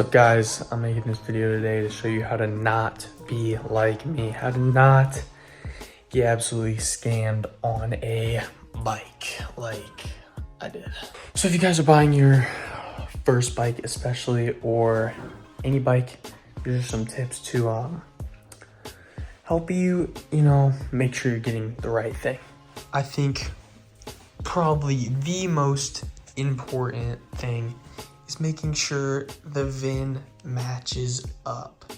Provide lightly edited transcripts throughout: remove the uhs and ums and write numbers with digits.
What's up guys, I'm making this video today to show you how to not be like me, how to not get absolutely scammed on a bike like I did. So if you guys are buying your first bike especially, or any bike, these are some tips to help you, make sure you're getting the right thing. I think probably the most important thing is making sure the VIN matches up.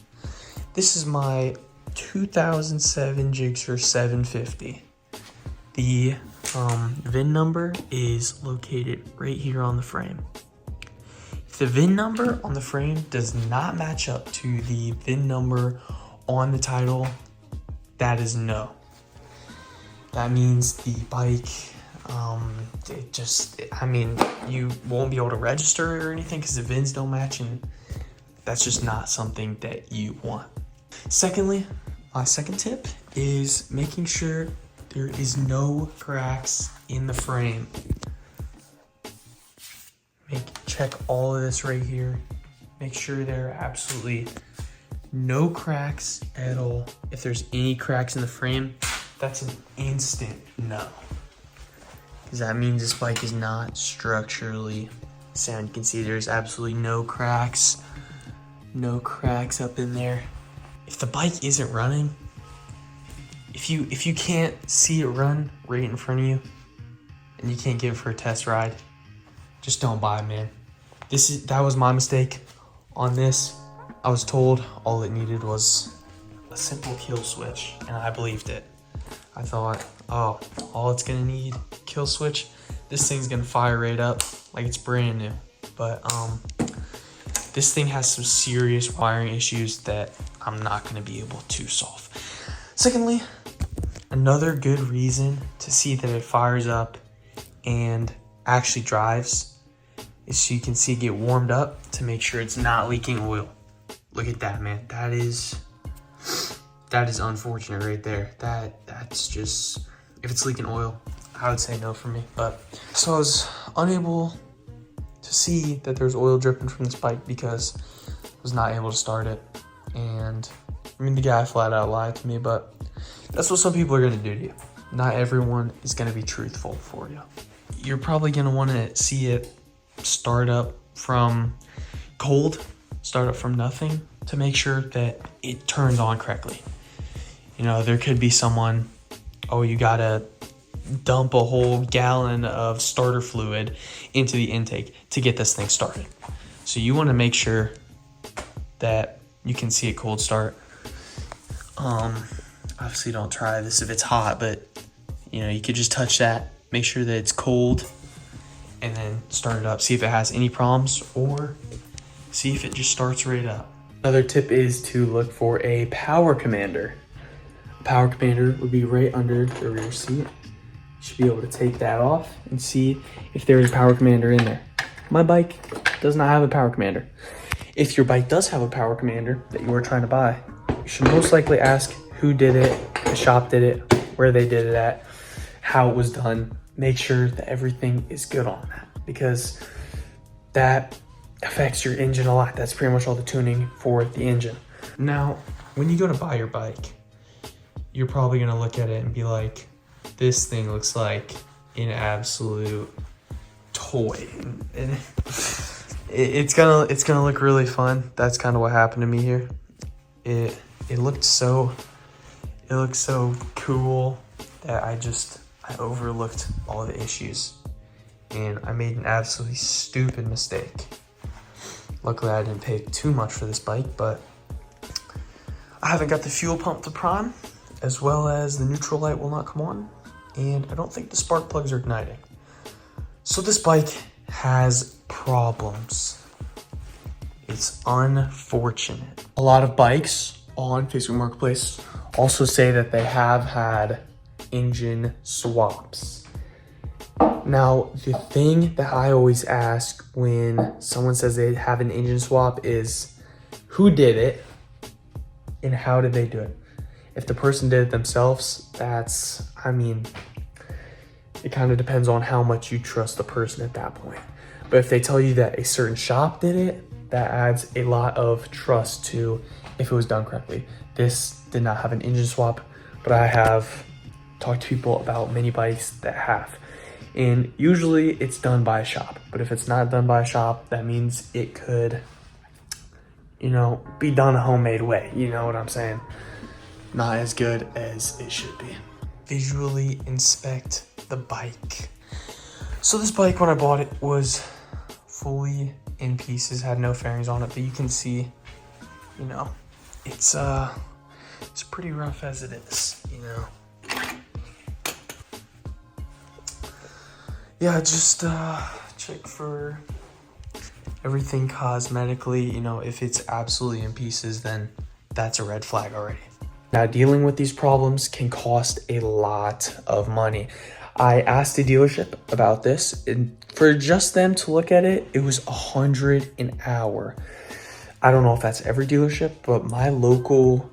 This is my 2007 Gixxer 750. The VIN number is located right here on the frame. If the VIN number on the frame does not match up to the VIN number on the title, that is no. That means the bike, you won't be able to register or anything because the VINs don't match, and that's just not something that you want. Secondly, my second tip is making sure there is no cracks in the frame. Check all of this right here. Make sure there are absolutely no cracks at all. If there's any cracks in the frame, that's an instant no. Because that means this bike is not structurally sound. You can see there's absolutely no cracks up in there. If the bike isn't running, if you can't see it run right in front of you and you can't give it for a test ride, just don't buy it, man. That was my mistake on this. I was told all it needed was a simple kill switch, and I believed it. I thought, oh, all it's gonna need, kill switch, this thing's gonna fire right up like it's brand new. But this thing has some serious wiring issues that I'm not gonna be able to solve. Secondly, another good reason to see that it fires up and actually drives is so you can see it get warmed up to make sure it's not leaking oil. Look at that, man. That is unfortunate right there. That's just, if it's leaking oil, I would say no for me. But so I was unable to see that there's oil dripping from this bike because I was not able to start it. And I mean, the guy flat out lied to me, but that's what some people are gonna do to you. Not everyone is gonna be truthful for you. You're probably gonna wanna see it start up from cold, start up from nothing, to make sure that it turns on correctly. There could be someone, oh, you gotta dump a whole gallon of starter fluid into the intake to get this thing started. So you wanna make sure that you can see a cold start. Obviously don't try this if it's hot, but you could just touch that, make sure that it's cold, and then start it up. See if it has any problems, or see if it just starts right up. Another tip is to look for a power commander. A power commander would be right under the rear seat. You should be able to take that off and see if there is a power commander in there. My bike does not have a power commander. If your bike does have a power commander that you are trying to buy, you should most likely ask who did it, the shop did it, where they did it at, how it was done. Make sure that everything is good on that, because that affects your engine a lot. That's pretty much all the tuning for the engine. Now, when you go to buy your bike, you're probably gonna look at it and be like, this thing looks like an absolute toy. And it's gonna look really fun. That's kind of what happened to me here. It looked so cool that I overlooked all the issues, and I made an absolutely stupid mistake. Luckily, I didn't pay too much for this bike, but I haven't got the fuel pump to prime, as well as the neutral light will not come on, and I don't think the spark plugs are igniting. So this bike has problems. It's unfortunate. A lot of bikes on Facebook Marketplace also say that they have had engine swaps. Now, the thing that I always ask when someone says they have an engine swap is, who did it and how did they do it? If the person did it themselves, it kind of depends on how much you trust the person at that point. But if they tell you that a certain shop did it, that adds a lot of trust to if it was done correctly. This did not have an engine swap, but I have talked to people about mini bikes that have. And usually it's done by a shop, but if it's not done by a shop, that means it could, you know, be done a homemade way. You know what I'm saying? Not as good as it should be. Visually inspect the bike. So this bike, when I bought it, was fully in pieces, had no fairings on it, but you can see, you know, it's pretty rough as it is, you know. Yeah, just check for everything cosmetically. You know, if it's absolutely in pieces, then that's a red flag already. Now, dealing with these problems can cost a lot of money. I asked the dealership about this, and for just them to look at it, it was $100 an hour. I don't know if that's every dealership, but my local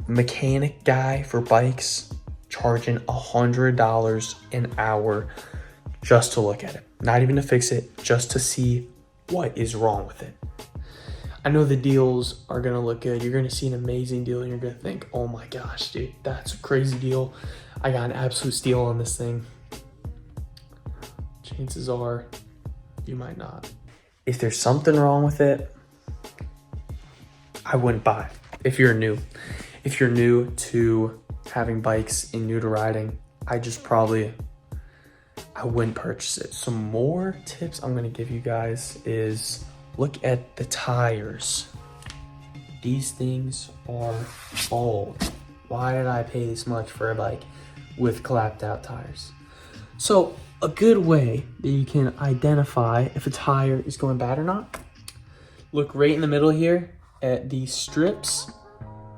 mechanic guy for bikes charging $100 an hour just to look at it. Not even to fix it, just to see what is wrong with it. I know the deals are gonna look good. You're gonna see an amazing deal and you're gonna think, oh my gosh, dude, that's a crazy deal. I got an absolute steal on this thing. Chances are you might not. If there's something wrong with it, I wouldn't buy it. If you're new to having bikes and new to riding, I wouldn't purchase it. Some more tips I'm gonna give you guys is look at the tires. These things are old. Why did I pay this much for a bike with clapped out tires? So a good way that you can identify if a tire is going bad or not, look right in the middle here at these strips.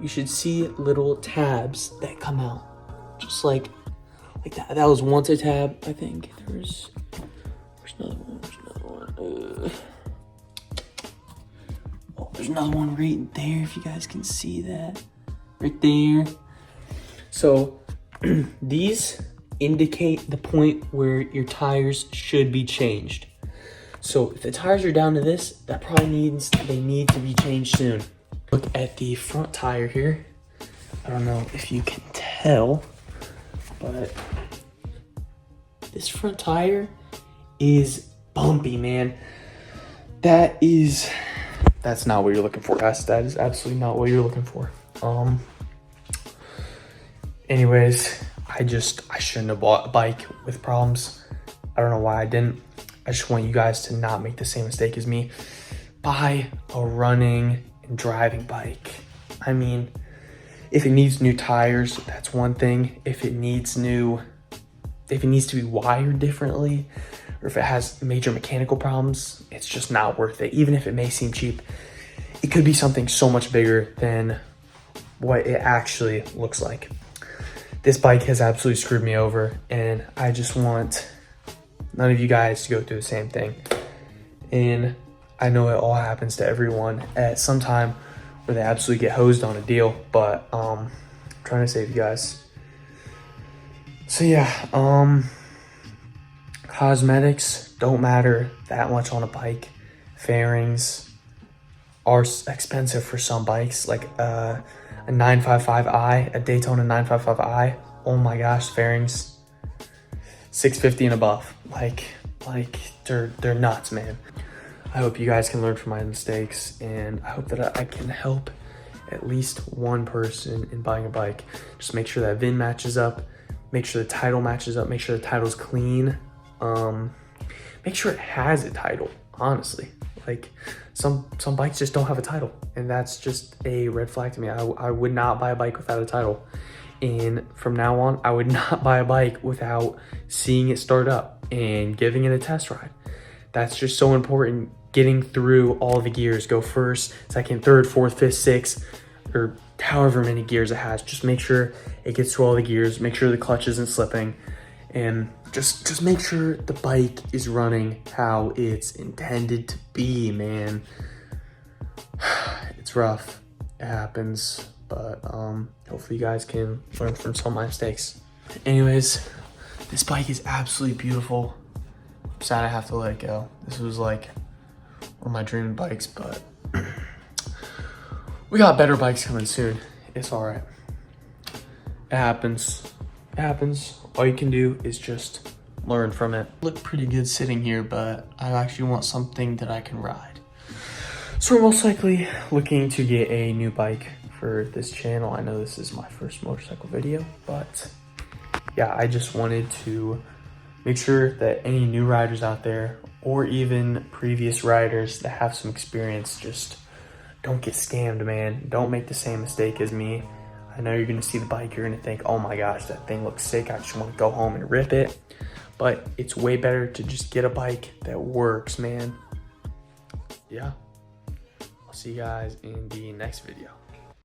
You should see little tabs that come out, just like that. That was once a tab, I think. There's another one. Oh, there's another one right there, if you guys can see that. Right there. So these indicate the point where your tires should be changed. So if the tires are down to this, that probably means they need to be changed soon. Look at the front tire here. I don't know if you can tell, but this front tire is bumpy, man. That's not what you're looking for, guys. That is absolutely not what you're looking for. Anyways, I shouldn't have bought a bike with problems. I don't know why I didn't. I just want you guys to not make the same mistake as me. Buy a running and driving bike. I mean, if it needs new tires, that's one thing. If it needs to be wired differently, or if it has major mechanical problems, it's just not worth it. Even if it may seem cheap, it could be something so much bigger than what it actually looks like. This bike has absolutely screwed me over, and I just want none of you guys to go through the same thing. And I know it all happens to everyone at some time where they absolutely get hosed on a deal, but I'm trying to save you guys. So yeah, cosmetics don't matter that much on a bike. Fairings are expensive for some bikes, like a 955i, a Daytona 955i. Oh my gosh, fairings $650 and above. Like they're nuts, man. I hope you guys can learn from my mistakes, and I hope that I can help at least one person in buying a bike. Just make sure that VIN matches up, make sure the title matches up, make sure the title's clean. Make sure it has a title, honestly. Like some bikes just don't have a title, and that's just a red flag to me. I would not buy a bike without a title. And from now on, I would not buy a bike without seeing it start up and giving it a test ride. That's just so important. Getting through all the gears, go first, second, third, fourth, fifth, sixth, or however many gears it has. Just make sure it gets through all the gears, make sure the clutch isn't slipping, and just make sure the bike is running how it's intended to be, man. It's rough, it happens, but hopefully you guys can learn from some of my mistakes. Anyways, this bike is absolutely beautiful. I'm sad I have to let it go. This was like one of my dream bikes, but We got better bikes coming soon. It's all right. It happens. It happens. All you can do is just learn from it. Look pretty good sitting here, but I actually want something that I can ride. So we're most likely looking to get a new bike for this channel. I know this is my first motorcycle video, but yeah, I just wanted to make sure that any new riders out there, or even previous riders that have some experience, just don't get scammed, man. Don't make the same mistake as me. I know you're gonna see the bike, you're gonna think, oh my gosh, that thing looks sick. I just wanna go home and rip it. But it's way better to just get a bike that works, man. Yeah. I'll see you guys in the next video.